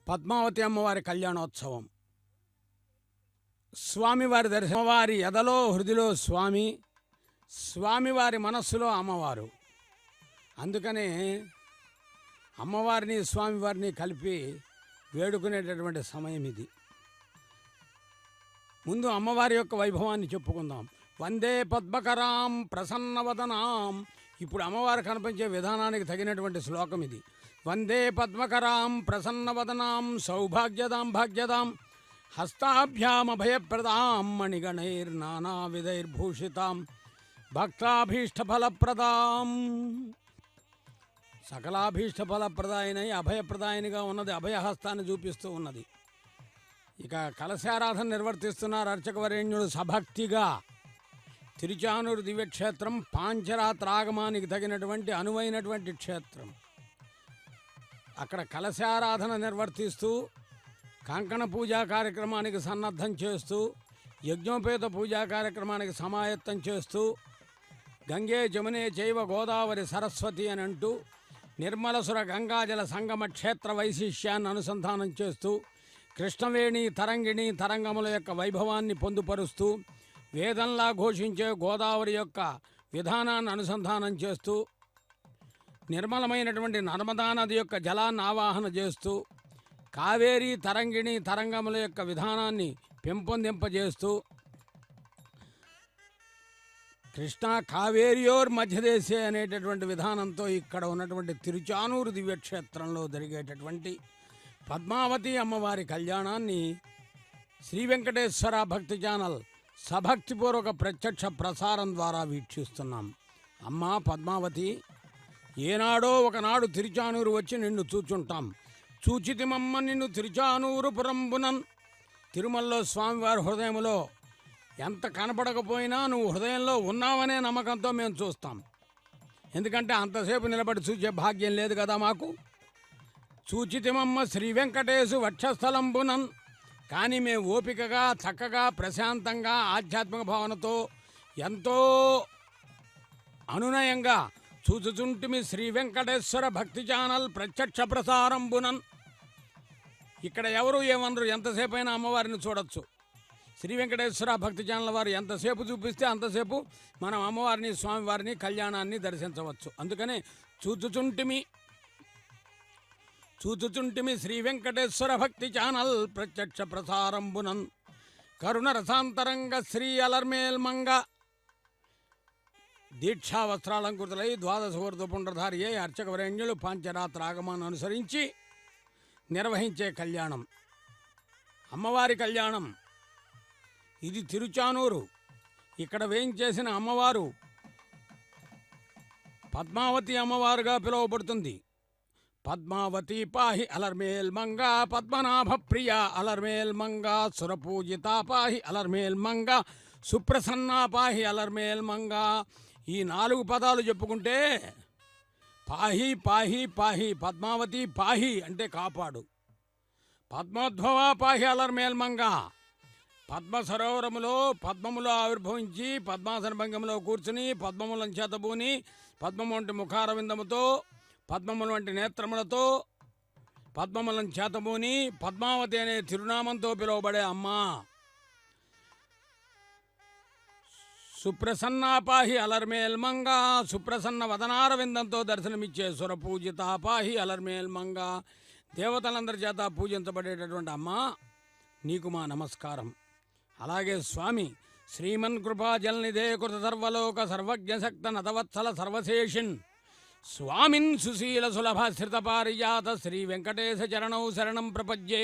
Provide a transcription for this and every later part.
పద్మావతి అమ్మవారి కళ్యాణోత్సవం. స్వామివారి దర్శనం. అమ్మవారి ఎదలో హృదిలో స్వామి, స్వామివారి మనస్సులో అమ్మవారు. అందుకనే అమ్మవారిని స్వామివారిని కలిపి వేడుకునేటటువంటి సమయం ఇది. ముందు అమ్మవారి యొక్క వైభవాన్ని చెప్పుకుందాం. వందే పద్మకరాం ప్రసన్నవదనాం. ఇప్పుడు అమ్మవారు కనిపించే విధానానికి తగినటువంటి శ్లోకం ఇది. వందే పద్మకరాం ప్రసన్నవదనాం సౌభాగ్యదాం భాగ్యదాం హస్తాభ్యామభయప్రదాం మణిగణైర్నానావిధైర్భూషితాం భక్తాభీష్టఫలప్రదాం. సకలాభీష్టఫలప్రదాయనై అభయప్రదాయనిగా ఉన్నది, అభయహస్తాన్ని చూపిస్తూ ఉన్నది. ఇక కలశారాధన నిర్వర్తిస్తున్నారు అర్చకవరేణ్యుడు సభక్తిగా. తిరుచానూరు దివ్యక్షేత్రం పాంచరాత్రాగమానికి తగినటువంటి అనువైనటువంటి క్షేత్రం. అక్కడ కలశారాధన నిర్వర్తిస్తూ కంకణ పూజా కార్యక్రమానికి సన్నద్ధం చేస్తూ యజ్ఞోపేత పూజా కార్యక్రమానికి సమాయత్తం చేస్తూ గంగే జమునే చైవ గోదావరి సరస్వతి అని అంటూ నిర్మలసుర గంగాజల సంగమ క్షేత్ర వైశిష్యాన్ని అనుసంధానం చేస్తూ కృష్ణవేణి తరంగిణి తరంగముల యొక్క వైభవాన్ని పొందుపరుస్తూ వేదంలా ఘోషించే గోదావరి యొక్క విధానాన్ని అనుసంధానం చేస్తూ నిర్మలమైనటువంటి నర్మదా నది యొక్క జలాన్ని ఆవాహన చేస్తూ కావేరీ తరంగిణి తరంగముల యొక్క విధానాన్ని పెంపొందింపజేస్తూ కృష్ణా కావేరియోర్ మధ్యదేశే అనేటటువంటి విధానంతో ఇక్కడ ఉన్నటువంటి తిరుచానూరు దివ్యక్షేత్రంలో జరిగేటటువంటి పద్మావతి అమ్మవారి కళ్యాణాన్ని శ్రీ వెంకటేశ్వర భక్తి ఛానల్ సభక్తిపూర్వక ప్రత్యక్ష ప్రసారం ద్వారా వీక్షిస్తున్నాం. అమ్మా పద్మావతి, ఏనాడో ఒకనాడు తిరుచానూరు వచ్చి నిన్ను చూచుంటాం. చూచితిమమ్మ నిన్ను తిరుచానూరు పురంబునన్. తిరుమలలో స్వామివారి హృదయంలో ఎంత కనపడకపోయినా నువ్వు హృదయంలో ఉన్నావనే నమ్మకంతో మేము చూస్తాం. ఎందుకంటే అంతసేపు నిలబడి చూసే భాగ్యం లేదు కదా మాకు. చూచితిమమ్మ శ్రీ వెంకటేశు వక్షస్థలంబునన్. కానీ మేము ఓపికగా చక్కగా ప్రశాంతంగా ఆధ్యాత్మిక భావనతో ఎంతో అనునయంగా చూచుచుంటిమి శ్రీ వెంకటేశ్వర భక్తి ఛానల్ ప్రత్యక్ష ప్రసారంబునన్. ఇక్కడ ఎవరు ఏమనరు, ఎంతసేపు అయినా అమ్మవారిని చూడొచ్చు. శ్రీ వెంకటేశ్వర భక్తి ఛానల్ వారు ఎంతసేపు చూపిస్తే అంతసేపు మనం అమ్మవారిని స్వామివారిని కళ్యాణాన్ని దర్శించవచ్చు. అందుకనే చూచుచుంటిమి శ్రీ వెంకటేశ్వర భక్తి ఛానల్ ప్రత్యక్ష ప్రసారంబునన్. కరుణ రసాంతరంగ శ్రీ అలర్మేల్మంగ. దీక్షా వస్త్రాలంకృతులై ద్వాదశ ఊర్ధ్వపుండ్రధారి అయి అర్చకవరేణ్యులు పాంచరాత్ర ఆగమాన్ని అనుసరించి నిర్వహించే కళ్యాణం అమ్మవారి కళ్యాణం. ఇది తిరుచానూరు. ఇక్కడ వేయించేసిన అమ్మవారు పద్మావతి అమ్మవారుగా పిలువబడుతుంది. పద్మావతి పాహి అలర్మేల్ మంగ, పద్మనాభ ప్రియ అలర్మేల్ మంగ, సురపూజిత పాహి అలర్మేల్ మంగ, సుప్రసన్న పాహి అలర్మేల్ మంగ. ఈ 4 పదాలు చెప్పుకుంటే పాహి పాహి పాహి, పద్మావతి పాహి అంటే కాపాడు. పద్మోద్భవ పాహి అలర్మేల్ మంగ, పద్మ సరోవరములో పద్మములో ఆవిర్భవించి పద్మాసన భంగంలో కూర్చుని పద్మములను చేతబూని పద్మము వంటి ముఖారవిందముతో పద్మముల వంటి నేత్రములతో పద్మములను చేతబూని పద్మావతి అనే తిరునామంతో పిలువబడే అమ్మ. సుప్రసన్న పాహి అలర్మేల్ మంగ, సుప్రసన్న వదనారవిందంతో దర్శనమిచ్చే సురపూజిత పాహి అలర్మేల్ మంగ. దేవతలందరి చేత పూజించబడేటటువంటి అమ్మ, నీకు మా నమస్కారం. అలాగే స్వామి శ్రీమన్ కృపా జలనిధే కృత సర్వలోక సర్వజ్ఞ శక్త నతవత్సల సర్వశేషిన్ స్వామిన్ సుశీల సులభ శ్రిత పారిజాత శ్రీ వెంకటేశ చరణౌ శరణం ప్రపజ్యే.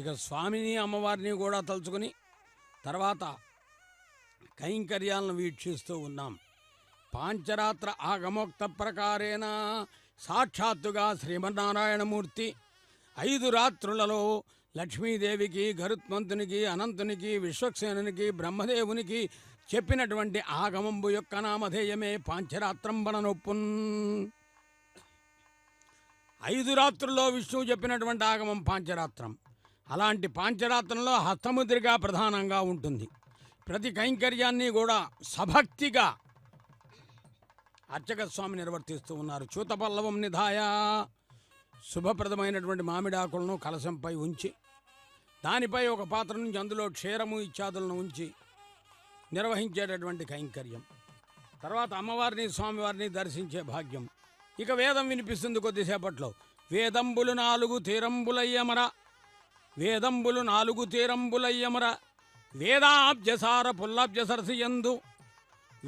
ఇక స్వామిని అమ్మవారిని కూడా తలుచుకుని తర్వాత కైంకర్యాలను వీక్షిస్తూ ఉన్నాం. పాంచరాత్ర ఆగమోక్త ప్రకారేణ సాక్షాత్తుగా శ్రీమన్నారాయణమూర్తి 5 రాత్రులలో లక్ష్మీదేవికి, గరుత్మంతునికి, అనంతునికి, విశ్వక్సేనునికి, బ్రహ్మదేవునికి చెప్పినటువంటి ఆగమంబు యొక్క నామధేయమే పాంచరాత్రంబననొప్పున్. 5 రాత్రుల్లో విష్ణువు చెప్పినటువంటి ఆగమం పాంచరాత్రం. అలాంటి పాంచరాత్రంలో హస్తముద్రిగా ప్రధానంగా ఉంటుంది. ప్రతి కైంకర్యాన్ని కూడా సభక్తిగా అర్చక స్వామి నిర్వర్తిస్తూ ఉన్నారు. చూతపల్లవం నిధాయ శుభప్రదమైనటువంటి మామిడి ఆకులను కలశంపై ఉంచి దానిపై ఒక పాత్ర నుంచి అందులో క్షీరము ఇత్యాదులను ఉంచి నిర్వహించేటటువంటి కైంకర్యం. తర్వాత అమ్మవారిని స్వామివారిని దర్శించే భాగ్యం. ఇక వేదం వినిపిస్తుంది కొద్దిసేపట్లో. వేదంబులు 4 తీరంబులయ్యమర, వేదంబులు 4 తీరంబులయ్యమర, వేదాబ్జసార పుల్లాబ్జ సరసియందు,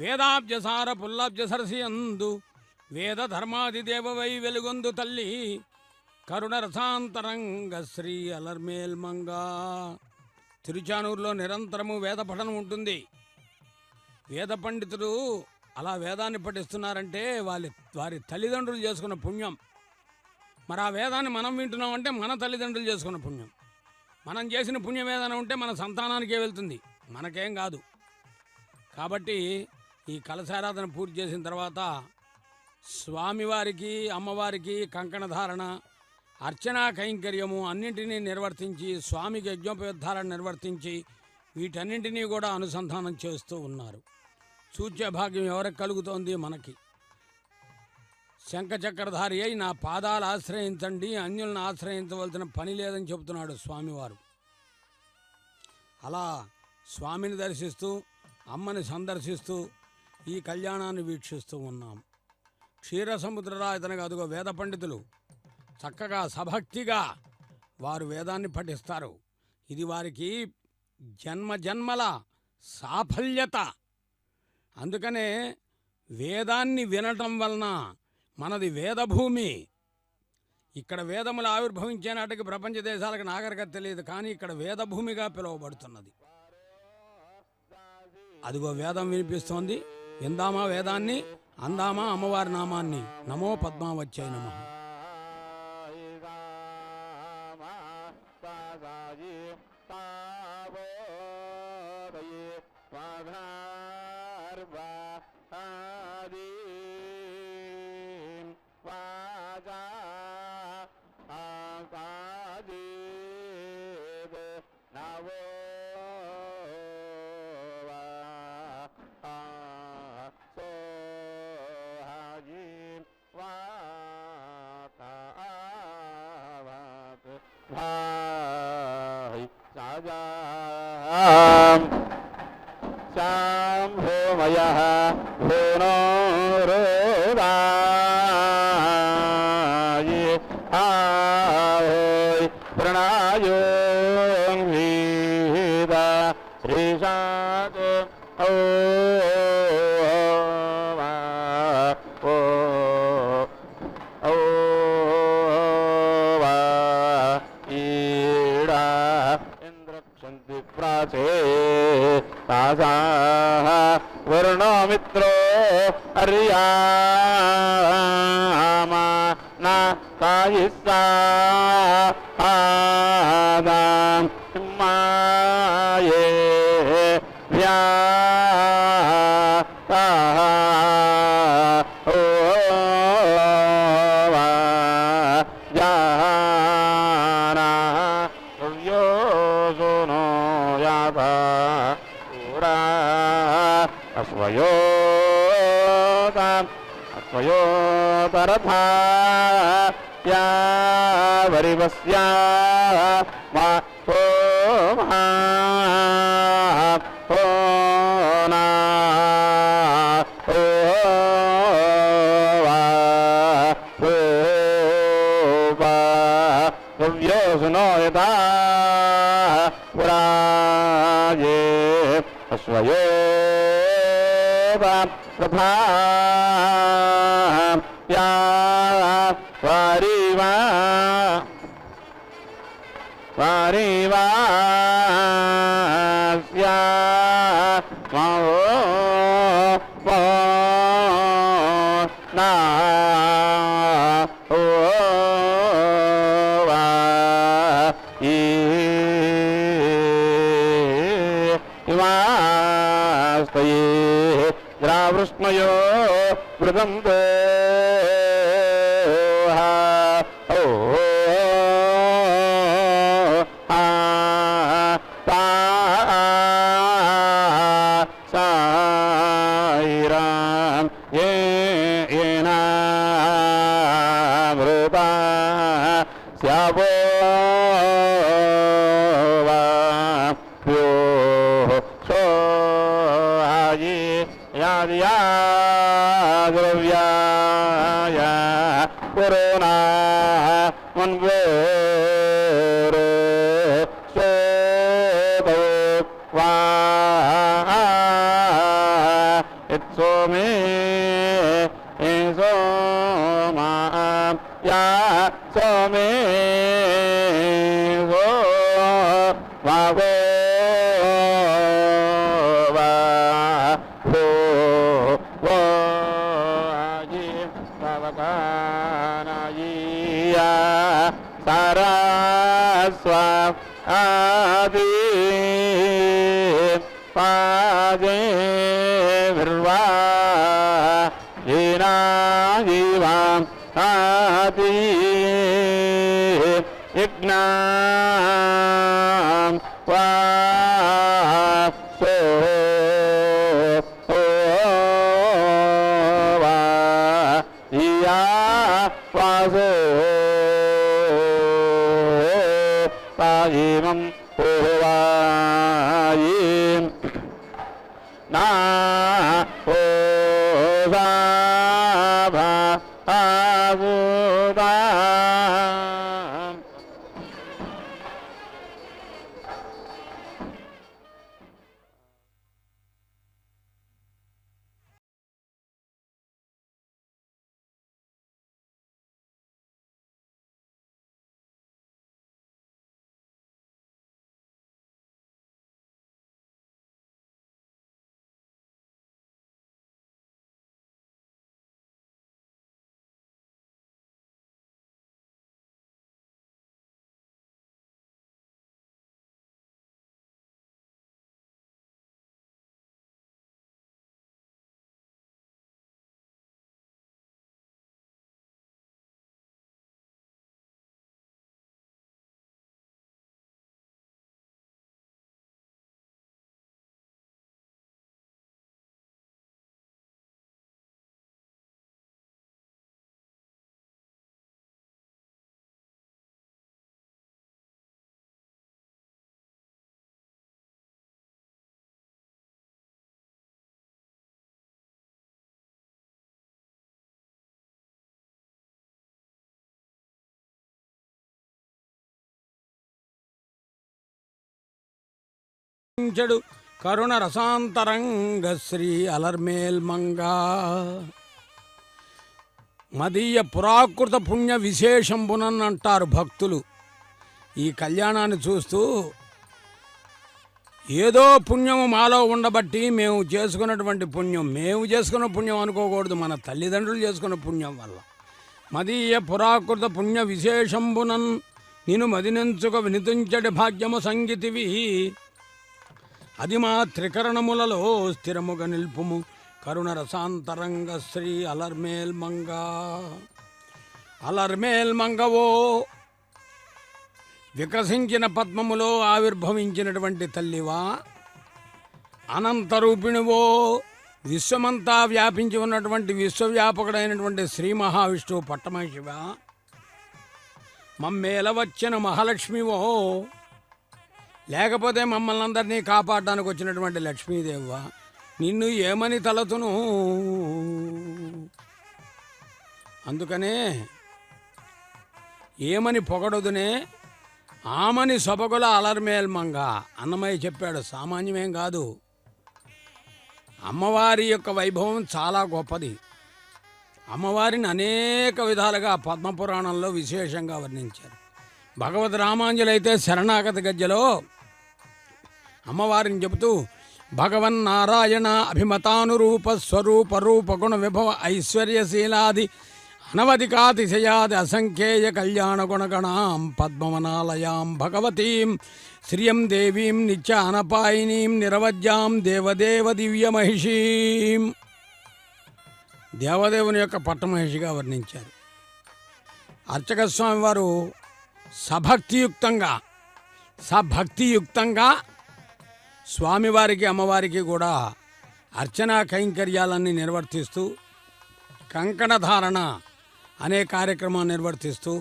వేదాబ్జసార పుల్లాబ్జ సరసియందు, వేద ధర్మాదిదేవవై వెలుగొందు తల్లి కరుణరసాంతరంగ శ్రీ అలర్మేల్మంగా. తిరుచానూరులో నిరంతరము వేద పఠనం ఉంటుంది. వేద పండితులు అలా వేదాన్ని పఠిస్తున్నారంటే వారి తల్లిదండ్రులు చేసుకున్న పుణ్యం. మరి ఆ వేదాన్ని మనం వింటున్నామంటే మన తల్లిదండ్రులు చేసుకున్న పుణ్యం. మనం చేసిన పుణ్యం ఏదైనా ఉంటే మన సంతానానికే వెళ్తుంది, మనకేం కాదు. కాబట్టి ఈ కలశారాధన పూర్తి చేసిన తర్వాత స్వామివారికి అమ్మవారికి కంకణధారణ, అర్చనా కైంకర్యము అన్నింటినీ నిర్వర్తించి స్వామికి యజ్ఞోపయోద్ధారణ నిర్వర్తించి వీటన్నింటినీ కూడా అనుసంధానం చేస్తూ ఉన్నారు. చూచే భాగ్యం ఎవరికి కలుగుతోంది? మనకి. శంఖచక్రధారి అయి నా పాదాలు ఆశ్రయించండి, అన్యులను ఆశ్రయించవలసిన పని లేదని చెబుతున్నాడు స్వామివారు. అలా స్వామిని దర్శిస్తూ అమ్మని సందర్శిస్తూ ఈ కళ్యాణాన్ని వీక్షిస్తూ ఉన్నాం. క్షీరసముద్రరాయతనగా అదుగో వేద పండితులు చక్కగా సభక్తిగా వారు వేదాన్ని పఠిస్తారు. ఇది వారికి జన్మ జన్మల సాఫల్యత. అందుకనే వేదాన్ని వినటం వలన మనది వేదభూమి. ఇక్కడ వేదములు ఆవిర్భవించే నాటికి ప్రపంచ దేశాలకు నాగరికత తెలియదు, కానీ ఇక్కడ వేదభూమిగా పిలువబడుతున్నది. అదిగో వేదం వినిపిస్తోంది. విందామా వేదాన్ని, అందామా అమ్మవారి నామాన్ని. నమో పద్మావత్యై నమః. శాంభోమయః భూనోరోదాయి ఆహోయ్ ప్రణాయోన్వీద శ్రీశాత్ ఓ వరుణో మిత్రో అర్యామా నా సాయిస్సాదాం మాయే వ్యా అస్వయోతరథా యా వరివస్యా మా హోమా హోనా హోవ్యోసునోయతా పురాయే అస్వయో ప్రభా యా వారివా వారివాస్యా మహో నా ఓ వా ఈ ఇమాస్తయే గ్రావృష్ణయో మృదంతో సాయిరాం ఏనామృతా శ్యావో వాప్యో సోయి యాదియా ద్రవ్యాయ పురోనా మన్వేరో సోదో వా ఇత్సోమే సోమా యా సోమే సో వావో వా హో వో ఆజీ పవకానాయీయా సారాస్వ ఆది పాదే విర్వా జీవాం ఆది యజ్ఞాం వా సో వా యా వాసో పాయిమం ఓవాయిం నా ఓ సాభా ఆగుదా చెడు కరుణ రసాంతరంగ శ్రీ అలర్మేల్ మంగా మదీయ పురాకృత పుణ్య విశేషంబునన్ అంటారు భక్తులు. ఈ కళ్యాణాన్ని చూస్తూ ఏదో పుణ్యము మాలో ఉండబట్టి మేము చేసుకున్నటువంటి పుణ్యం, మేము చేసుకున్న పుణ్యం అనుకోకూడదు, మన తల్లిదండ్రులు చేసుకున్న పుణ్యం వల్ల. మదీయ పురాకృత పుణ్య విశేషంబునన్ నిన్ను మదినెంచుక వినితుంచడి భాగ్యము సంగీతివి, అది మా త్రికరణములలో స్థిరముగా నిల్పుము కరుణ రసాంతరంగ శ్రీ అలర్మేల్ మంగా. అలర్మేల్ మంగవో వికసించిన పద్మములో ఆవిర్భవించినటువంటి తల్లివా, అనంతరూపిణివో విశ్వమంతా వ్యాపించి ఉన్నటువంటి విశ్వవ్యాపకుడైనటువంటి శ్రీ మహావిష్ణువు పట్టమశివ, మమ్మేల వచ్చిన మహాలక్ష్మివో, లేకపోతే మమ్మల్ని అందరినీ కాపాడడానికి వచ్చినటువంటి లక్ష్మీదేవా, నిన్ను ఏమని తలతును. అందుకనే ఏమని పొగడదునే, ఆమని సొబగుల అలర్మేల్ మంగ. అన్నమయ్య చెప్పాడు, సామాన్యమేం కాదు. అమ్మవారి యొక్క వైభవం చాలా గొప్పది. అమ్మవారిని అనేక విధాలుగా పద్మపురాణంలో విశేషంగా వర్ణించారు. భగవద్ రామాంజలైతే శరణాగతి గద్యలో అమ్మవారిని చెబుతూ భగవన్నారాయణ అభిమతానురూప స్వరూప రూప గుణ విభవ ఐశ్వర్యశీలాది అనవధికాతిశయాది అసంఖ్యేయ కళ్యాణ గుణగణాం పద్మవనాలయాం భగవతీం శ్రియం దేవీం నిత్య అనపాయినీం నిరవజ్యాం దేవదేవ దివ్యమహిషీం. దేవదేవుని యొక్క పట్టమహిషిగా వర్ణించారు. అర్చక స్వామి వారు సభక్తియుక్తంగా స్వామివారికి అమ్మవారికి కూడా అర్చనా కైంకర్యాలన్నీ నిర్వర్తిస్తూ కంకణధారణ అనే కార్యక్రమాన్ని నిర్వర్తిస్తూ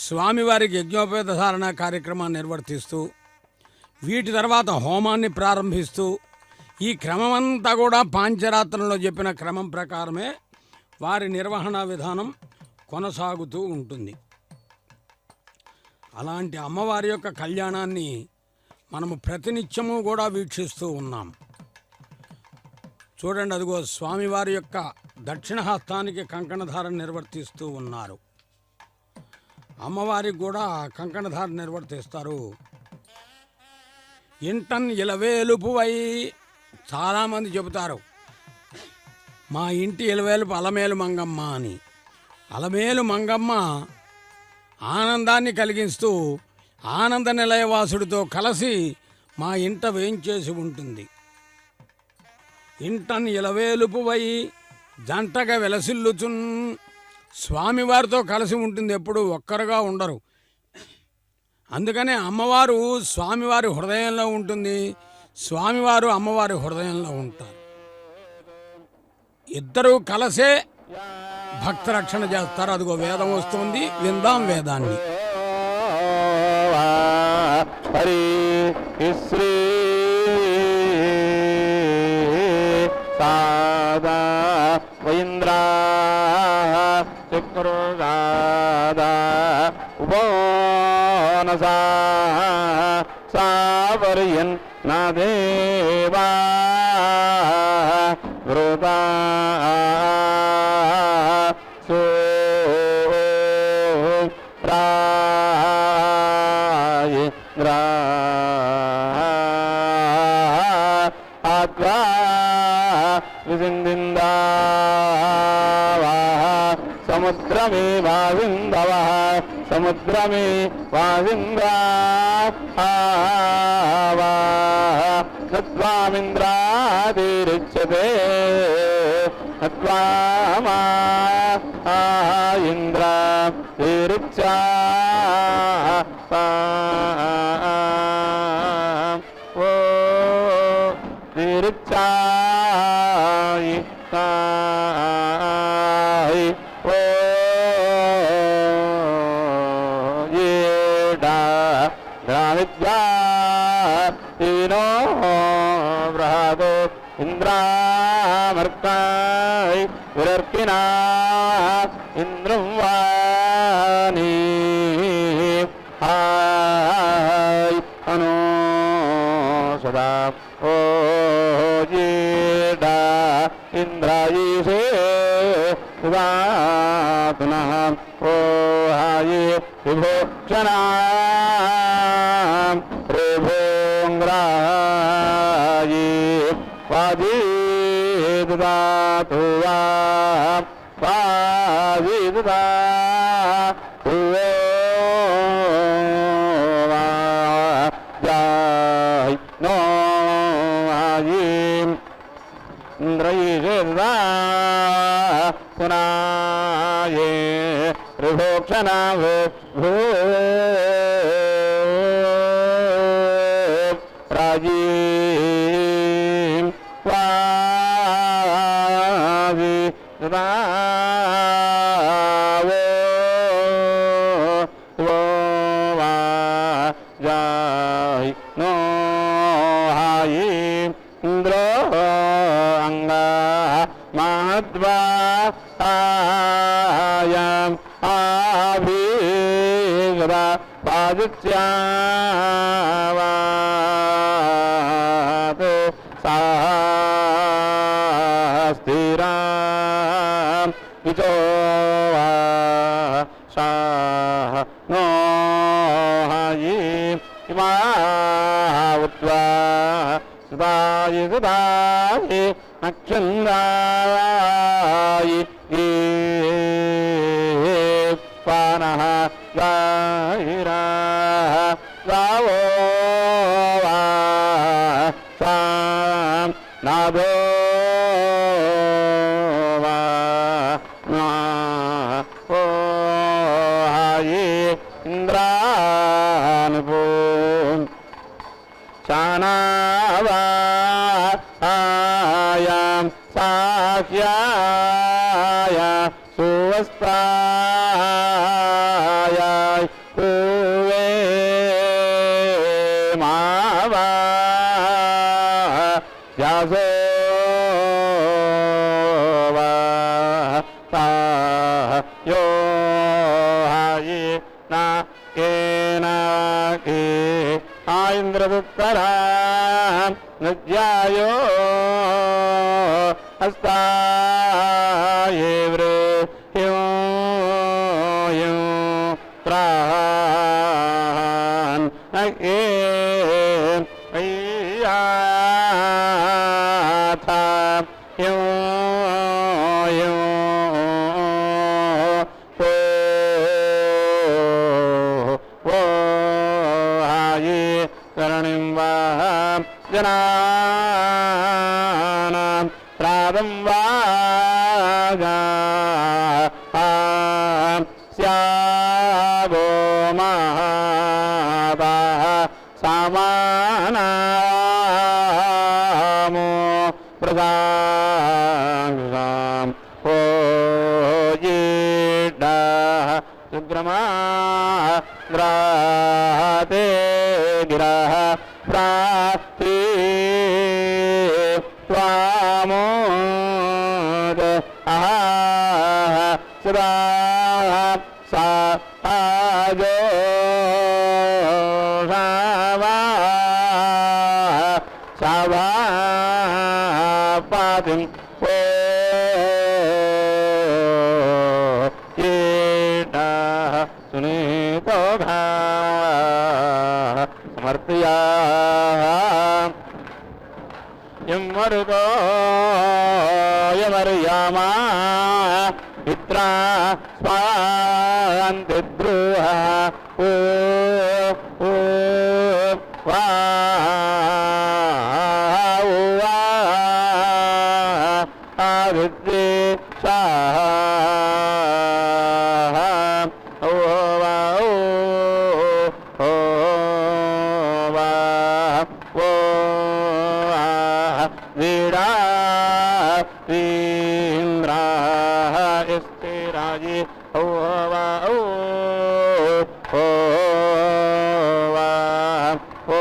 స్వామివారికి యజ్ఞోపేతధారణ కార్యక్రమాన్ని నిర్వర్తిస్తూ వీటి తర్వాత హోమాన్ని ప్రారంభిస్తూ ఈ క్రమమంతా కూడా పాంచరాత్రంలో చెప్పిన క్రమం ప్రకారమే వారి నిర్వహణ విధానం కొనసాగుతూ ఉంటుంది. అలాంటి అమ్మవారి యొక్క కళ్యాణాన్ని మనము ప్రతినిత్యము కూడా వీక్షిస్తూ ఉన్నాం. చూడండి, అదిగో స్వామివారి యొక్క దక్షిణహస్తానికి కంకణధారణ నిర్వర్తిస్తూ ఉన్నారు. అమ్మవారికి కూడా కంకణధారణ నిర్వర్తిస్తారు. ఇంటన్ ఇలవేలుపువై, చాలామంది చెబుతారు మా ఇంటి ఇలవేలుపు అలమేలు మంగమ్మ అని. అలమేలు మంగమ్మ ఆనందాన్ని కలిగిస్తూ ఆనంద నిలయవాసుడితో కలిసి మా ఇంట వేంచేసి ఉంటుంది. ఇంటన్ ఇలవేలుపువై జంటగా వెలసిల్లుచున్, స్వామివారితో కలిసి ఉంటుంది, ఎప్పుడు ఒక్కరుగా ఉండరు. అందుకనే అమ్మవారు స్వామివారి హృదయంలో ఉంటుంది, స్వామివారు అమ్మవారి హృదయంలో ఉంటారు. ఇద్దరూ కలిసే భక్త రక్షణ చేస్తారు. అదిగో వేదం వస్తుంది, విందాం వేదాన్ని. హరి శ్రీ సాదా వైంద్రా చక్రుగాదా ఉపనసా సావర్యన్ నా దేవా వృతా సో రాయేంద్రా ఆత్వా విసిందిందావా సముద్రమే వాసిందవ సముద్రమే వాసింద్రా నత్వామింద్రాదిరిచ్యతే నత్వామా ఇంద్ర తిరుచ్చా ఓ తిరుచ్చాయి ఓ విద్యా ఈనో బృహదో ఇంద్రామర్కాయ్ విరర్కినా ఇంద్రం వాణి హాయ్ అను సదా ఓ జీడా ఇంద్రాయీషే సుధాతునః ఓ హాయే విభోక్షణా రేభోంగ్రాయే వాజీదాతు వాజీదాతు జాయ్ నో ఆయీం ఇంద్రయీషేదా పునాయే రిభోక్షణ భూ రాజీం వావి జాయ్ నో హాయి ఇంద్రో అంగ మహద్వాయం ఆభిగ పాదిత్యావాత్ సాస్థిరాం విచోవా సాహ నో హాయి ఇమావత్వా సుదాయి సుదాయి నక్షందాయి పానః గాయిరా గావో వా సాం నాదో వా నా ఓ హాయి ఇంద్రానుపూ శానావాయాం సాహ్యాయ సువస్తాయ वासो वा यो हायि ना केना के इंद्रदुत्तरा नज्यायो हस्ताये वृह्यो यो त्रान् नगे अय्याथा यो यो वो हायि करणिं वा जनानां प्रादं वागा स्यागो महाबाः सामानामो प्रदां हो येडाः सुग्रमा ग्राते गिराः प्राप्ति त्वामोद आह सदा सा आजो सावा पातिं ओ येडाः सुनीतो घा समर्पया यमरुतो यमर्यामा पित्रा स्वान्तिद्रुह ओ ओ वा आदित्ये स्वाहा ओ वा ओ वा ओ वीरा इंद्रा स्थिराजी ओ वा ओ वा ओ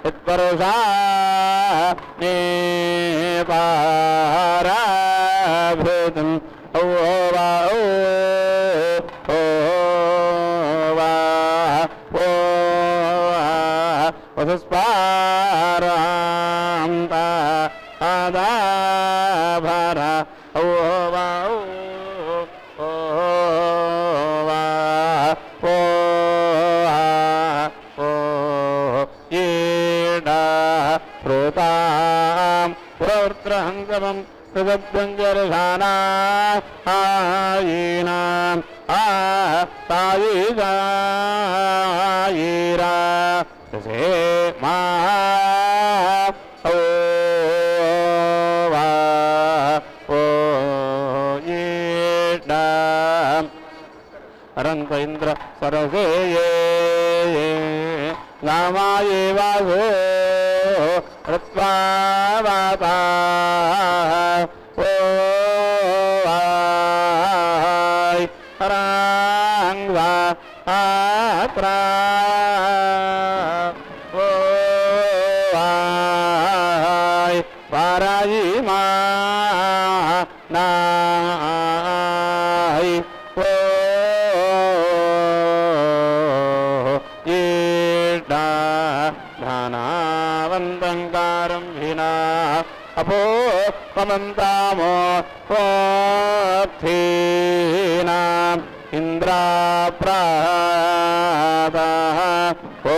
इत्परुषा ने पाराभृतम् ओ वा ओ वा ओ वसुस्पारान्ता आदाभरा ओ वा ओ वा ओ येडा प्रोतां पुरवृत्रहङ्गमं सुगद्गञ्जरघाना आयीनाम् तायीरा से मा ओ वा ओ येडा अरंत इंद्र सरसे ये नामाये वासो रत्वा वाता ओ आय रंगा आत्रा ओ आय पारायी मा नाय ओ ध्यानावन्तङ्कारं विना अपो पमन्तामो पोर्थीनाम् इन्द्राप्रातः ओ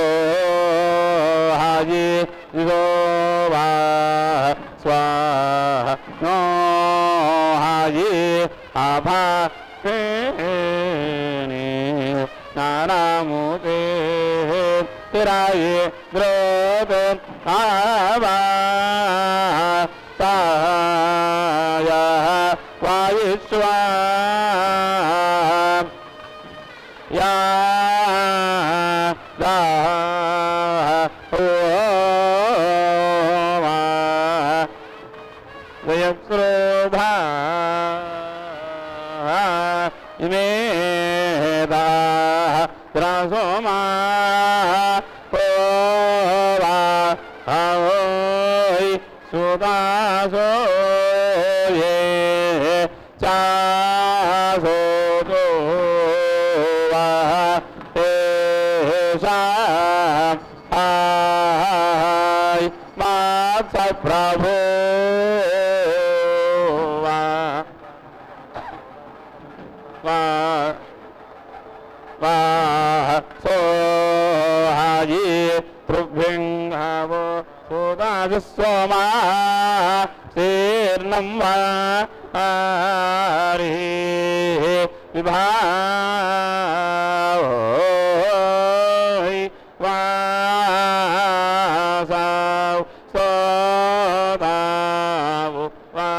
हायि यो वा स्वाहा नो हायि आभा नानामुते तिराये द्रोत आवा ताया वायुष्वा या दा ओ वा जयक्रोधा इमे दा त्रासोमा ओ वा मात्स प्रभु सोहायि पृभ्यङ्गवो सोदाजस्वमा शीर्णं वा हरि विभावोहि वासाव सोदावो वा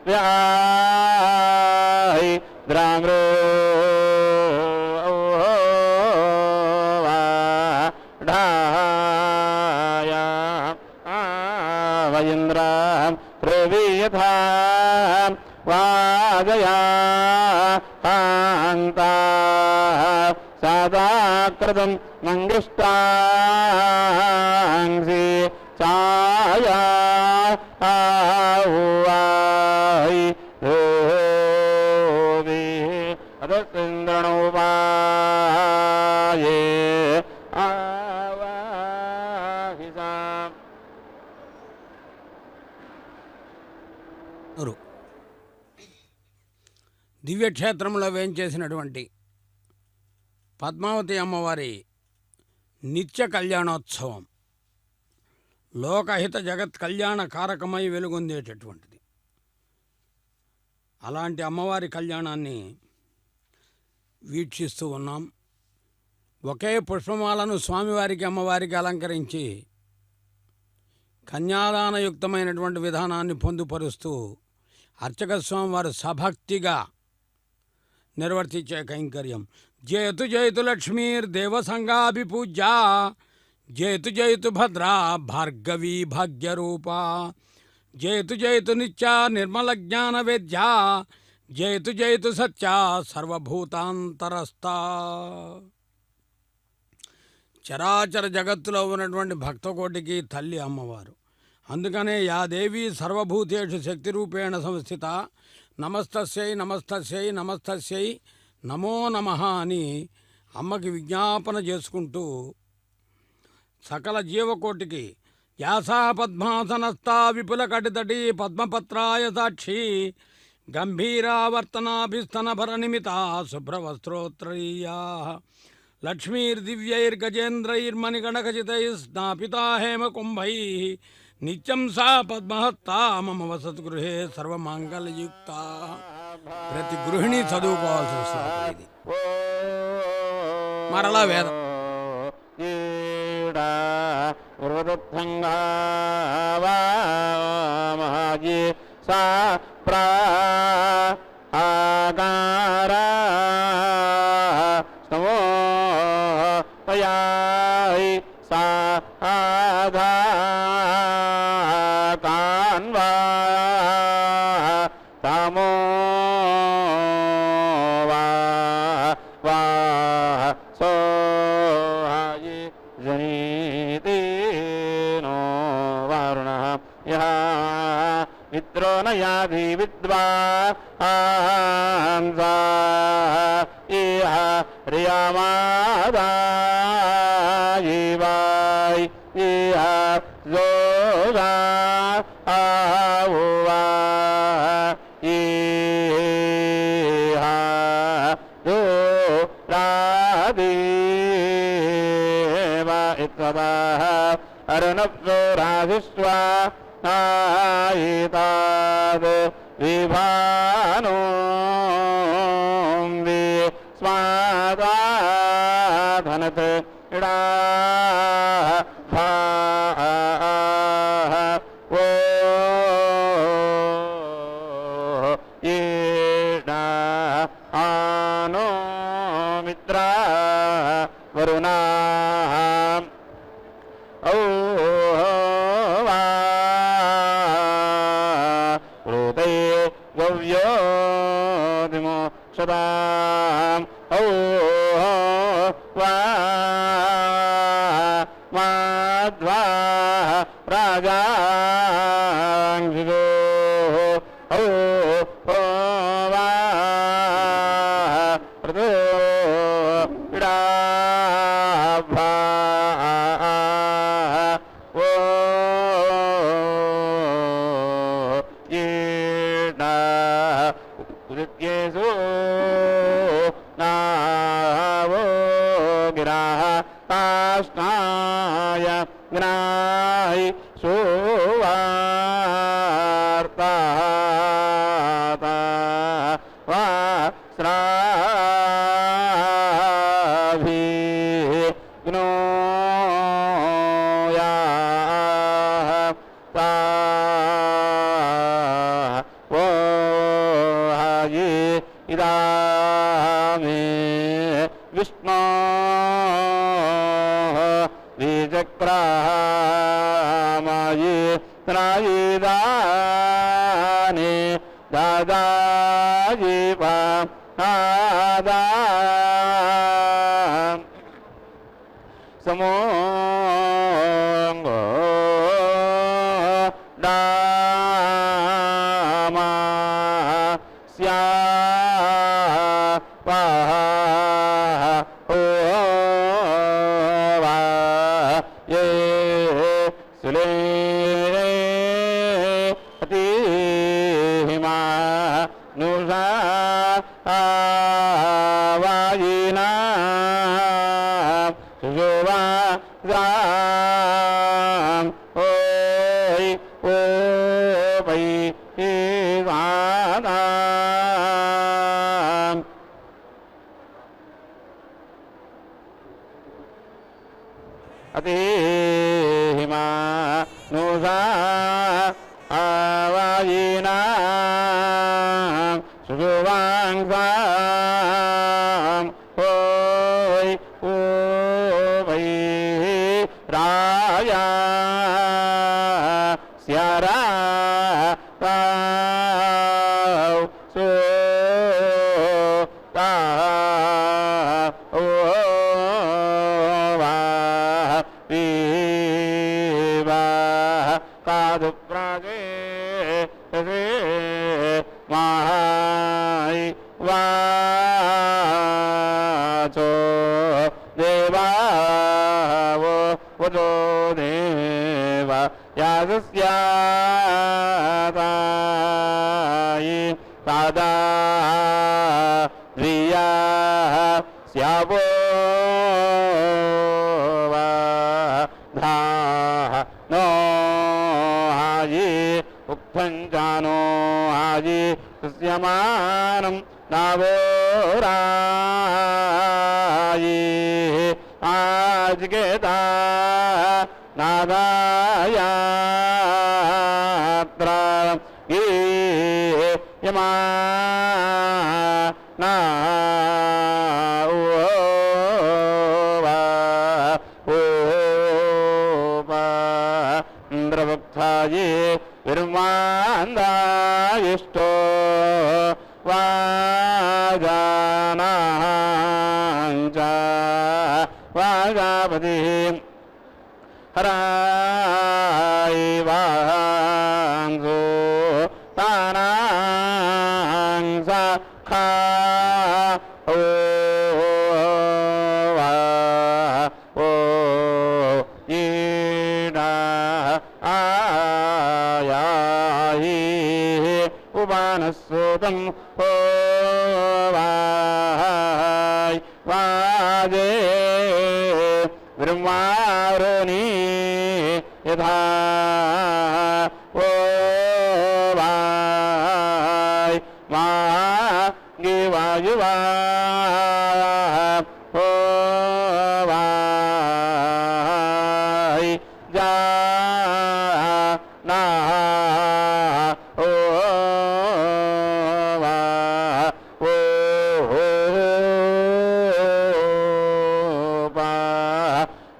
व्याहि द्राङ्ग्रो प्रवीयथा वाजया कान्ता सदा कृतं मङ्गिष्टांसि छाया आहुवाहि धोवि अदृन्द्रणोपाये దివ్యక్షేత్రంలో వేంచేసినటువంటి పద్మావతి అమ్మవారి నిత్య కళ్యాణోత్సవం లోకహిత జగత్ కళ్యాణ కారకమై వెలుగొందేటటువంటిది. అలాంటి అమ్మవారి కళ్యాణాన్ని వీక్షిస్తూ ఉన్నాం. ఒకే పుష్పమాలను స్వామివారికి అమ్మవారికి అలంకరించి కన్యాదానయుక్తమైనటువంటి విధానాన్ని పొందుపరుస్తూ అర్చక స్వామివారు సభక్తిగా నిర్వర్తించే కైంకర్యం. జయతు జయతు లక్ష్మీర్దేవసంగాభిపూజ్యా జయతు జయతు భద్రా భార్గవీ భాగ్యరూపా జయతు జయతు నిత్యా నిర్మల జ్ఞాన వేద్యా జయతు జయతు సత్యా సర్వభూతాంతరస్థా. చరాచర జగత్తులో ఉన్నటువంటి భక్తకోటికి తల్లి అమ్మవారు. అందుకనే యా దేవి సర్వభూతేషు శక్తి రూపేణ సంస్థిత నమస్తస్యై నమస్తస్యై నమస్తస్యై నమో నమః అని అమ్మకి విజ్ఞాపన చేసుకుంటూ సకల జీవకోటికి యాసా పద్మాసనస్థా విపుల కటితటి పద్మపత్రాయ సాక్షి గంభీరావర్తనాభిస్తనభరనిమితా శుభ్రవస్త్రోత్తరీయా లక్ష్మీర్దివ్యైర్గజేంద్రైర్మణిగణఖచితైస్నాపితా హేమకుంభై నిత్యం సా పద్మహస్తా మమ వసత్ గృహే సర్వమాంగళ్యయుక్త. ప్రతి గృహిణి చదువుకోవాల్సిన శ్లోకం ఇది. మరలా వేదం సా ప్రా ఆగారా సా ఆధా కాన్వా తమో వా సోహాయి జనీతి నో వరుణ యః మిత్రో నయాధి విద్వా ఆంసా ఇహ రియామాదాయివాయి ఇహ జోగా ఆవువా ఇహ జో రాదేవ ఇత్వదా అరుణవ్యో రాజిష్వా ఆయితాద్ విభానో స్వాదాధనత్ ఇడా ఓ ఈడా ఆనో మిత్ర వరుణా ఔ ృతే గవ్యోదిమో సదాం ఔ మాధ్వా రాజాంగిదో ఔ వా गिराः काष्णाय ग्नाय सुवार्ताः वा स्राभिः ग्नोयाः वो हाये इदामे विष्णो विचक्रामाये त्रायिदाने दादाजीवा आदा समोंगो दामा स्या पाह हो वा ये सुले अतिहिमा नुषा आवायिना सुशोभा जाम ओय ओ पै वादाम अतिहिमा नुषा आवायिना सुशोभां ओय ओ वै राया स्यारा ताव सो ता ओ वा वा कादुप्राजे रे महाय वाचो देवावो वदो देव यागस्यातायि तादा द्विया स्यावो वा धा नो हायि उपञ्चानो हायि सुस्यमानं नावोरायि आजगेता नादायात्रा ये यमा ना ओ वा ओ वा इंद्रवक्ताये विर्मान्दायिष्टो वाजानाञ्च वाजापति हरायवांसो तानांस खा ओ वा ओ ईडा आयाहि उपानस्सोतं हो वाय वाजे ब्रह्मारुणि यथा ओ वाय मा गिवायुवा ओ वाय जा ना ओ वा ओ पा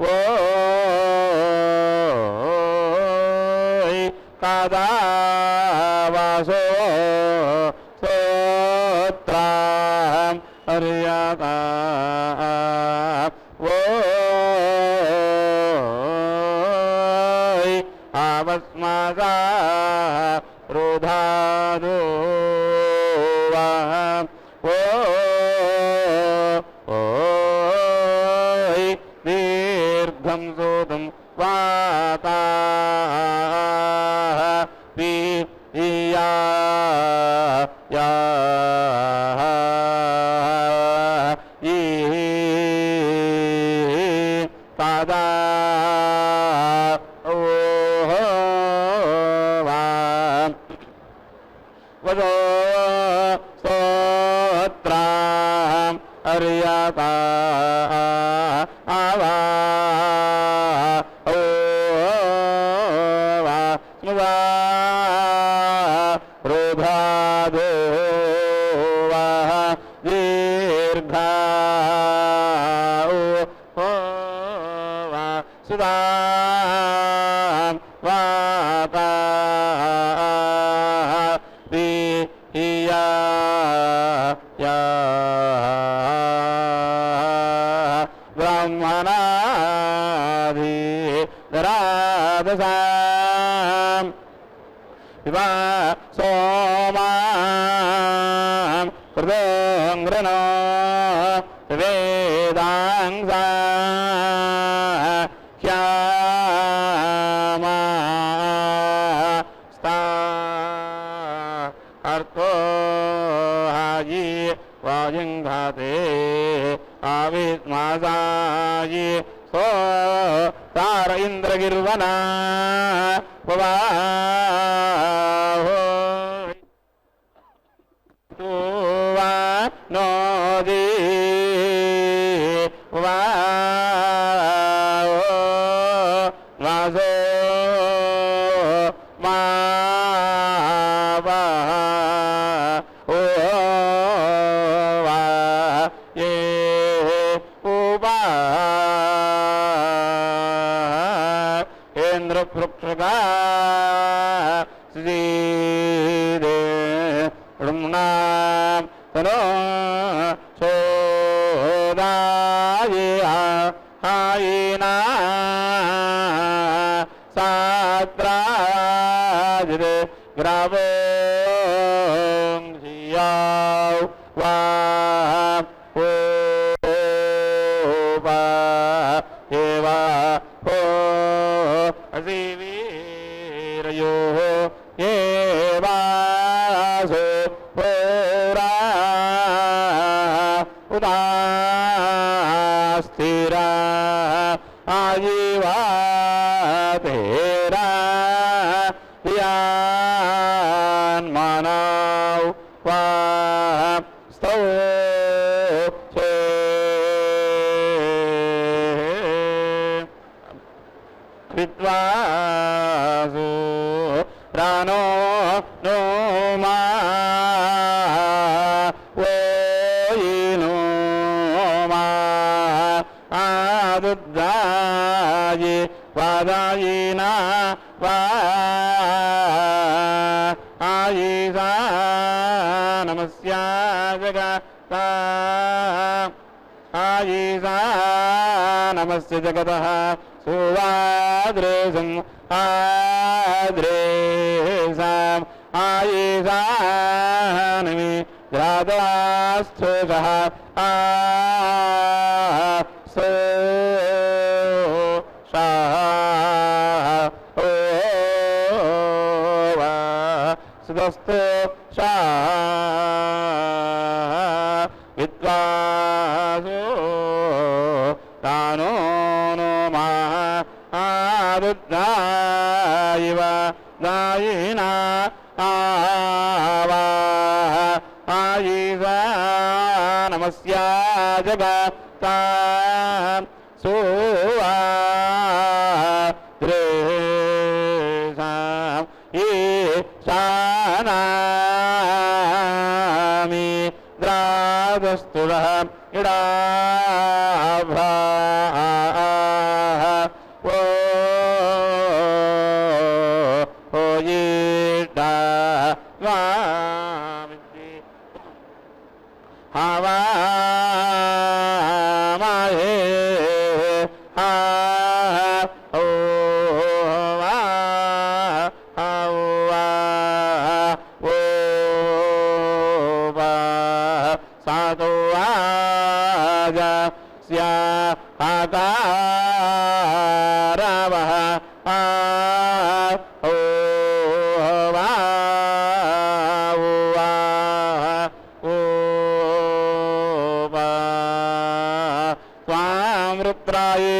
ओ कादा वासो सोत्राम अर्यता ओ आवस्मादा रोधादो ओ दीर्घं सोतं वाता पिया या तादा ओहो वा वदो स्तोत्रम् अर्यता आवा वा स्मृता रोधादो वा दीर्घा वा सुधा वाता ब्रह्मणाधि दरादसाम् विवा सोमां कृतोङ्ग्रनो वेदांसा ह्यामा स्ता अर्थो हायि वाजिङ्घाते आविद्मासायि सो तार इन्द्रगिर्वना पवा नोदी वा वासो मा ओ वा ये उपा इंद्रपृक्षका श्रीदे ऋम्णाम् तनो चोदायिहा हायिना सात्राजिरे ग्रावो धियाव वा होपा एवा हो असीवीरयो एवासो होरा उदास्थिरा आजीवा तेरा यान मानव वा स्तौ छे विद्वासु रानो नो मा आदुद्धायि वादायिना वा आयिषा नमस्या जगता आयिषा नमस्य जगतः सुवाद्रेशम् आद्रेशाम् आयिषा नमि द्रादास्थोषः सो शाह ओ वा सुदस्तो शाह विद्वासो तानो नो माः आरुद्धायिव दायिना आवा आयिषा नमस्या जगता सुवाद्रेशाम् ईशानामि द्रादस्तुरः इडाभ्रा ओ यीडा स्वामिति हवा आकारावः ओ वा ओ वा त्वां रुद्रायि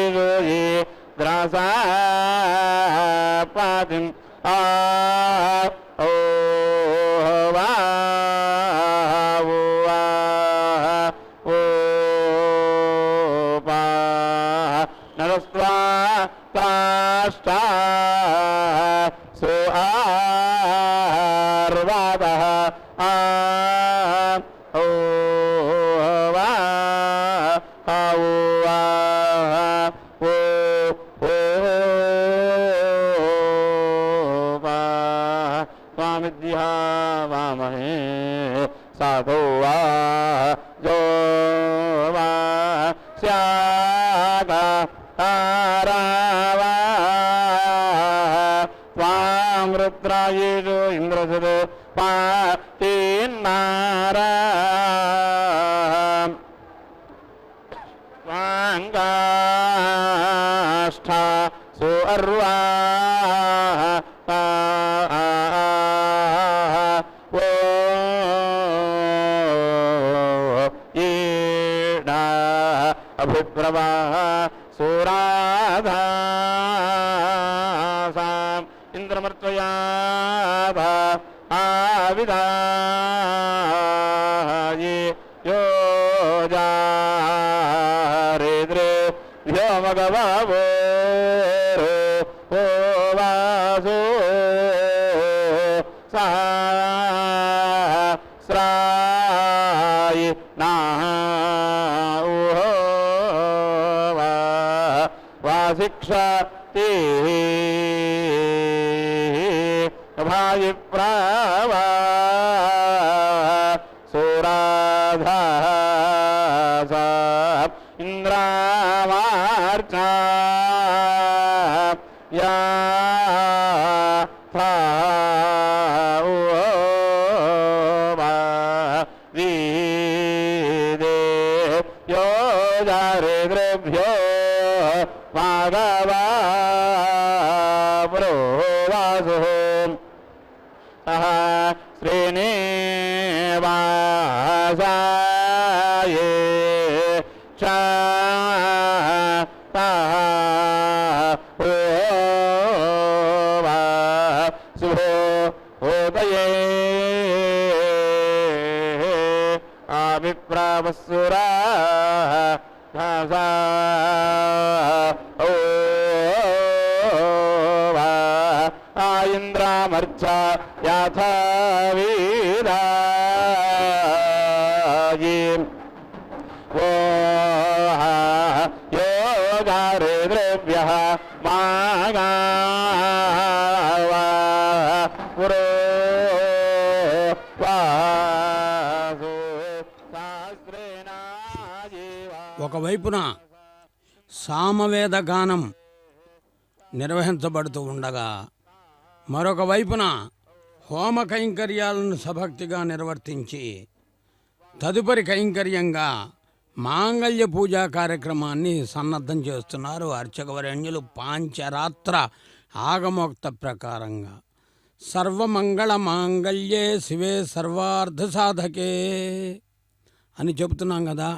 శాకారావా త్వాం రుద్రాయేషు ఇంద్రసుడు పాతీన్నారా స్థా సుర్వా ఈడా అభిప్రవా సురాధాసాం ఇంద్రమర్త్వయాభ ఆవిదాయే యోజారేద్రే వ్యోమగవావో ఓ వాసో సహస్రాయి నా వాసిక్షతి భాయి ప్రావా సురాధ ఇంద్రావార్చా యా వీదే యోజారేద్రేభ్యో మాగవా వాసు శ్రీనివాసాయే శుభోదయే అభిప్రావసురా ఇంద్రామర్చ యాథావీరాయే ఓ యోగారేద్రేభ్య మాగావా పురో వాసు శాస్త్రేణ ఒకవైపున సామవేద గానం నిర్వహించబడుతూ ఉండగా మరొక వైపున హోమ కైంకర్యాలను సభక్తిగా నిర్వర్తించి తదుపరి కైంకర్యంగా మాంగళ్య పూజా కార్యక్రమాన్ని సన్నద్ధం చేస్తున్నారు అర్చకవరేణ్యులు పాంచరాత్ర ఆగమోక్త ప్రకారంగా. సర్వమంగళ మాంగళ్యే శివే సర్వార్థ సాధకే అని చెబుతున్నాం కదా.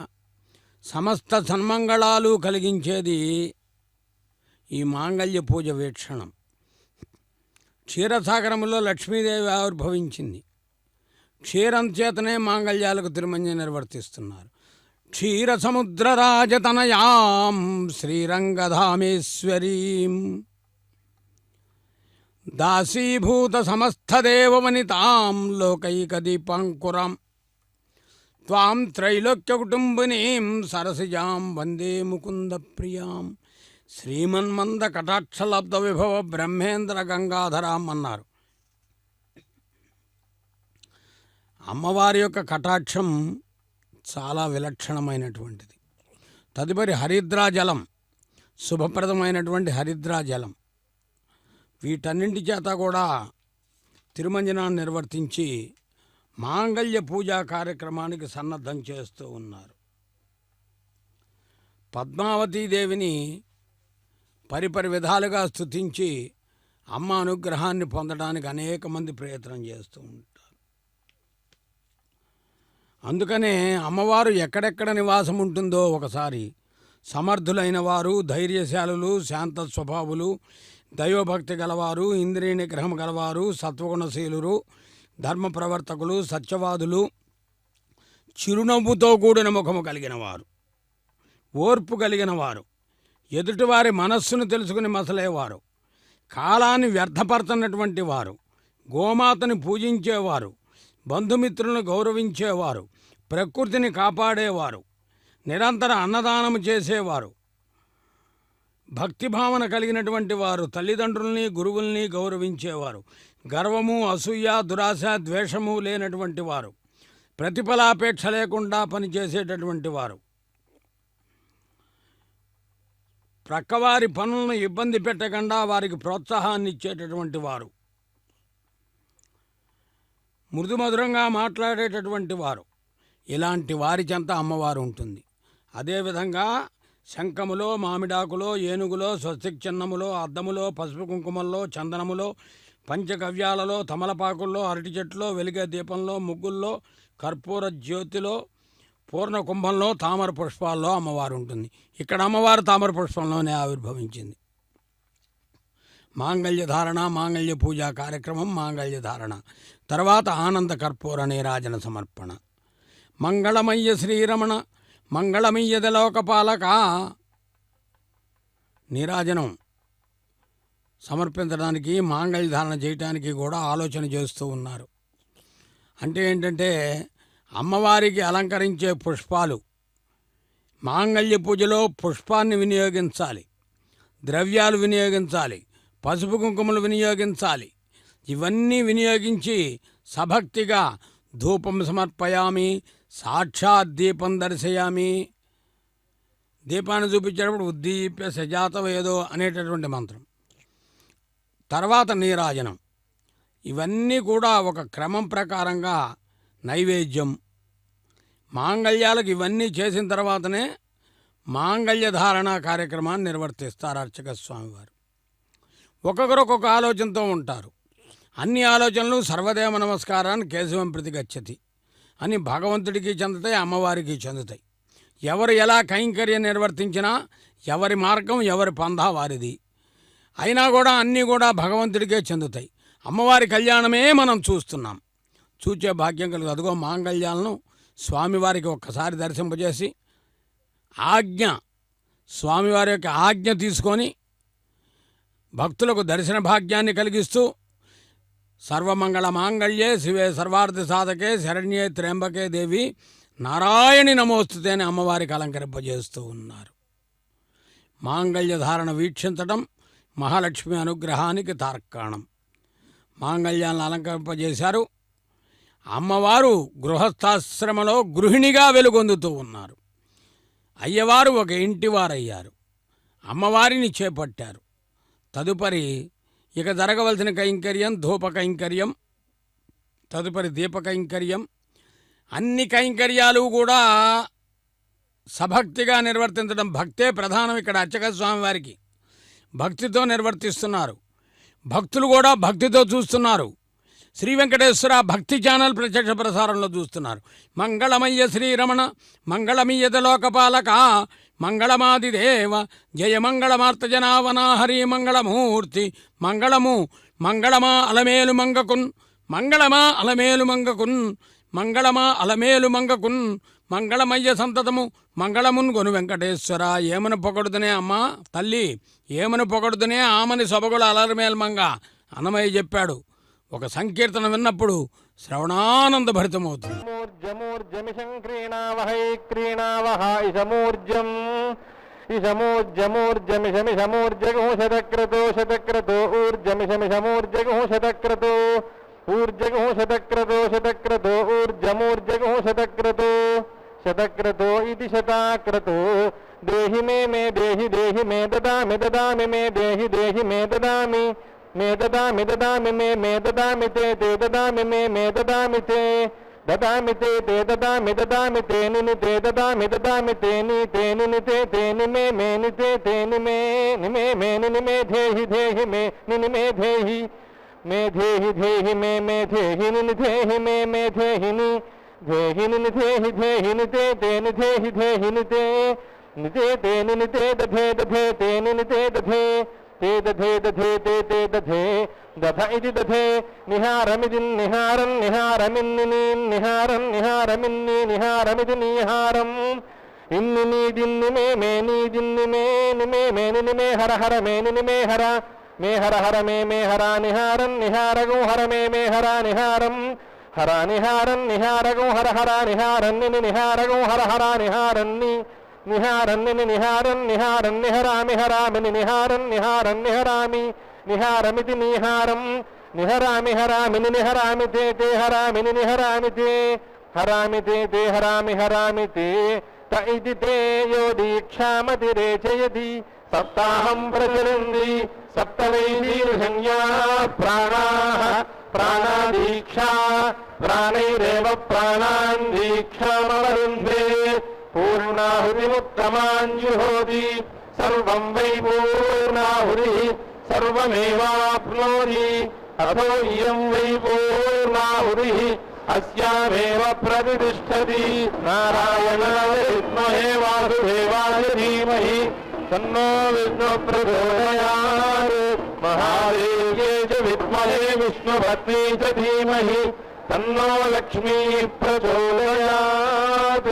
సమస్త సన్మంగళాలు కలిగించేది ఈ మాంగళ్య పూజ వీక్షణం. క్షీరసాగరములో లక్ష్మీదేవి ఆవిర్భవించింది. క్షీరం చేతనే మాంగళ్యాలకు తిరుమంజనం నిర్వర్తిస్తున్నారు. క్షీర సముద్ర రాజతనయాం శ్రీరంగధామేశ్వరీం దాసీభూత సమస్తదేవవనితాం లోకైకదీపాంకురం త్వాం త్రైలోక్య కుటుంబినీం సరసిజాం వందే ముకుంద ప్రియాం శ్రీమన్మంద కటాక్షలబ్ధ విభవ బ్రహ్మేంద్ర గంగాధరాం అన్నారు. అమ్మవారి యొక్క కటాక్షం చాలా విలక్షణమైనటువంటిది. తదుపరి హరిద్రాజలం, శుభప్రదమైనటువంటి హరిద్రాజలం, వీటన్నింటి చేత కూడా తిరుమంజనాన్ని నిర్వర్తించి మాంగళ్య పూజా కార్యక్రమానికి సన్నద్ధం చేస్తూ ఉన్నారు. పద్మావతీదేవిని పరిపరి విధాలుగా స్తుతించి అమ్మ అనుగ్రహాన్ని పొందడానికి అనేక మంది ప్రయత్నం చేస్తూ ఉంటారు. అందుకనే అమ్మవారు ఎక్కడెక్కడ నివాసం ఉంటుందో ఒకసారి సమర్థులైన వారు, ధైర్యశాలులు, శాంత స్వభావులు, దైవభక్తి గలవారు, ఇంద్రియ నిగ్రహం గలవారు, సత్వగుణశీలురు, ధర్మ ప్రవర్తకులు, సత్యవాదులు, చిరునవ్వుతో కూడిన ముఖము కలిగిన వారు, ఓర్పు కలిగిన వారు, ఎదుటివారి మనస్సును తెలుసుకుని మసలేవారు, కాలాన్ని వ్యర్థపరచనటువంటి వారు, గోమాతని పూజించేవారు, బంధుమిత్రులను గౌరవించేవారు, ప్రకృతిని కాపాడేవారు, నిరంతర అన్నదానము చేసేవారు, భక్తిభావన కలిగినటువంటి వారు, తల్లిదండ్రుల్ని గురువుల్ని గౌరవించేవారు, గర్వము, అసూయ, దురాశ, ద్వేషము లేనటువంటి వారు, ప్రతిఫలాపేక్ష లేకుండా పనిచేసేటటువంటి వారు, ప్రక్కవారి పనులను ఇబ్బంది పెట్టకుండా వారికి ప్రోత్సాహాన్ని ఇచ్చేటటువంటి వారు, మృదుమధురంగా మాట్లాడేటటువంటి వారు, ఇలాంటి వారి చెంత అమ్మవారు ఉంటుంది. అదేవిధంగా శంఖములో, మామిడాకులో, ఏనుగులో, స్వస్తిక్ చిన్నములో, అద్దములో, పసుపు కుంకుమల్లో, చందనములో, పంచగవ్యాలలో, తమలపాకుల్లో, అరటి చెట్టులో, వెలిగే దీపంలో, ముగ్గుల్లో, కర్పూర జ్యోతిలో, పూర్ణ కుంభంలో, తామర పుష్పాల్లో అమ్మవారు ఉంటుంది. ఇక్కడ అమ్మవారు తామర పుష్పంలోనే ఆవిర్భవించింది. మాంగళ్య ధారణ, మాంగళ్య పూజా కార్యక్రమం, మాంగళ్య ధారణ తర్వాత ఆనంద కర్పూర నీరాజన సమర్పణ. మంగళమయ్య శ్రీరమణ మంగళమయ్యద లోకపాలక నీరాజనం సమర్పించడానికి, మాంగళ్య ధారణ చేయడానికి కూడా ఆలోచన చేస్తూ ఉన్నారు. అంటే ఏంటంటే అమ్మవారికి అలంకరించే పుష్పాలు, మాంగళ్య పూజలో పుష్పాన్ని వినియోగించాలి, ద్రవ్యాలు వినియోగించాలి, పసుపు కుంకుమలు వినియోగించాలి. ఇవన్నీ వినియోగించి సభక్తిగా ధూపం సమర్పయామి, సాక్షాత్ దీపం దర్శయామి. దీపాన్ని చూపించేటప్పుడు ఉద్దీప్య సజాతవేదో అనేటటువంటి మంత్రం. తర్వాత నీరాజనం. ఇవన్నీ కూడా ఒక క్రమం ప్రకారంగా నైవేద్యం. మాంగళ్యాలకు ఇవన్నీ చేసిన తర్వాతనే మాంగళ్య ధారణ కార్యక్రమాన్ని నిర్వర్తిస్తారు అర్చక స్వామివారు. ఒక్కొక్కరు ఒక్కొక్క ఆలోచనతో ఉంటారు. అన్ని ఆలోచనలు సర్వదేవ నమస్కారాన్ని కేశవం ప్రతిగచ్చతి అని భగవంతుడికి చెందుతాయి, అమ్మవారికి చెందుతాయి. ఎవరు ఎలా కైంకర్యం నిర్వర్తించినా ఎవరి మార్గం ఎవరి పందా వారిది అయినా కూడా అన్నీ కూడా భగవంతుడికే చెందుతాయి. అమ్మవారి కళ్యాణమే మనం చూస్తున్నాం. చూచే భాగ్యం కలుగు. అదిగో మాంగళ్యాలను స్వామివారికి ఒక్కసారి దర్శింపజేసి ఆజ్ఞ, స్వామివారి యొక్క ఆజ్ఞ తీసుకొని భక్తులకు దర్శన భాగ్యాన్ని కలిగిస్తూ సర్వమంగళ మాంగళ్యే శివే సర్వార్థ సాధకే శరణ్యే త్ర్యంబకే దేవి నారాయణి నమోస్తుతే అని అమ్మవారికి అలంకరింపజేస్తూ ఉన్నారు. మాంగళ్య ధారణ వీక్షించడం మహాలక్ష్మి అనుగ్రహానికి తార్కాణం. మాంగళ్యాలను అలంకరింపజేశారు. అమ్మవారు గృహస్థాశ్రమలో గృహిణిగా వెలుగొందుతూ ఉన్నారు. అయ్యవారు ఒక ఇంటివారయ్యారు. అమ్మవారిని చేపట్టారు. తదుపరి ఇక జరగవలసిన కైంకర్యం ధూప కైంకర్యం, తదుపరి దీప కైంకర్యం. అన్ని కైంకర్యాలు కూడా సభక్తిగా నిర్వర్తించడం. భక్తే ప్రధానం ఇక్కడ అర్చక స్వామి వారికి. భక్తితో నిర్వర్తిస్తున్నారు. భక్తులు కూడా భక్తితో చూస్తున్నారు. శ్రీ వెంకటేశ్వర భక్తి ఛానల్ ప్రత్యక్ష ప్రసారంలో చూస్తున్నారు. మంగళమయ్య శ్రీరమణ మంగళమీయద లోకపాలక మంగళమాదిదేవ జయ మంగళమార్తజనావనా హరి మంగళమూర్తి మంగళము మంగళమా అలమేలు మంగకున్ మంగళమా అలమేలు మంగకున్ మంగళమా అలమేలు మంగకున్ మంగళమయ్య సంతతము మంగళమున్ గొను వెంకటేశ్వర. ఏమని పొగడుతునే అమ్మా తల్లి, ఏమని పొగడుతునే ఆమని సొబగుల అలర్మేలు మంగ అన్నమయ్య చెప్పాడు. ఒక సంకీర్తన విన్నప్పుడు శ్రవణానంద భరితమవుతుంది. మూర్జమూర్జమిషం క్రీణావహై క్రీణావహ ఇషమూర్జం ఇషమూర్జమూర్జమిషమిషమూర్జగో శతక్రతో శతక్రతో ఊర్జమిషమిషమూర్జగో శతక్రతో ఊర్జగో శతక్రతో శతక్రతో ఊర్జమూర్జగో శతక్రతో శతక్రతో ఇది శతాక్రతో దేహి మే దేహి దేహి మే దదామి దదామి మే దేహి దేహి మే దదామి మే దదామి దదామి మే దదామి తే దదామి మే దదామి తే దదామి తే దదామి దదామి తే ని తే దదామి దదామి తే ని తే ని మే ని తే ని మే ని మే ధేహి ధేహి ని మే ధేహి మే ధేహి ధేహి మే ధేహి ని ధేహి మే ధేహి ని ధేహి ని ధేహి ధేహి ని తే ని ధేహి ధేహి ని తే ని తే దధే దధే తే ని తే దధే ते दधे दधे ते दधे दध इति दधे निहारमिति निहारं निहारमिन्नि निहारं निहारमिन्नि निहारमिति निहारम् इन्नि दिन्नि मे दिन्नि मे निमे हर हर मे निमे हर हर मे हरा निहारं निहारगो हर मे हरा निहारं हरा निहारं निहारगो हर हरा निहारन्नि निहारगो हर हरा निहारन्नि निहारन्नि निहारन् निहारन् निहरामि हरामि निहारन् निहारन् निहरामि निहारमिति निहारं निहरामि हरामि निहरामि ते हरामि निहरामि ते हरामि ते हरामि हरामि ते त इति ते यो दीक्षामति रेचयति सप्ताहं प्रचलन्ति सप्तमैर्संज्ञा प्राणाः प्राणादीक्षा प्राणैरेव प्राणान् दीक्षामवरुन्धे पूर्णाहुतिमुत्तमाञ्जुहोति सर्वं वै पूर्णाहुतिः सर्वमेवाप्नोति अथो इयं वै पूर्णाहुतिः अस्यामेव प्रतिष्ठति नारायणाय विद्महे वासुदेवाय धीमहि तन्नो विष्णुः प्रचोदयात् महादेव्यै च विद्महे विष्णुपत्नी च धीमहि तन्नो लक्ष्मी प्रचोदयात्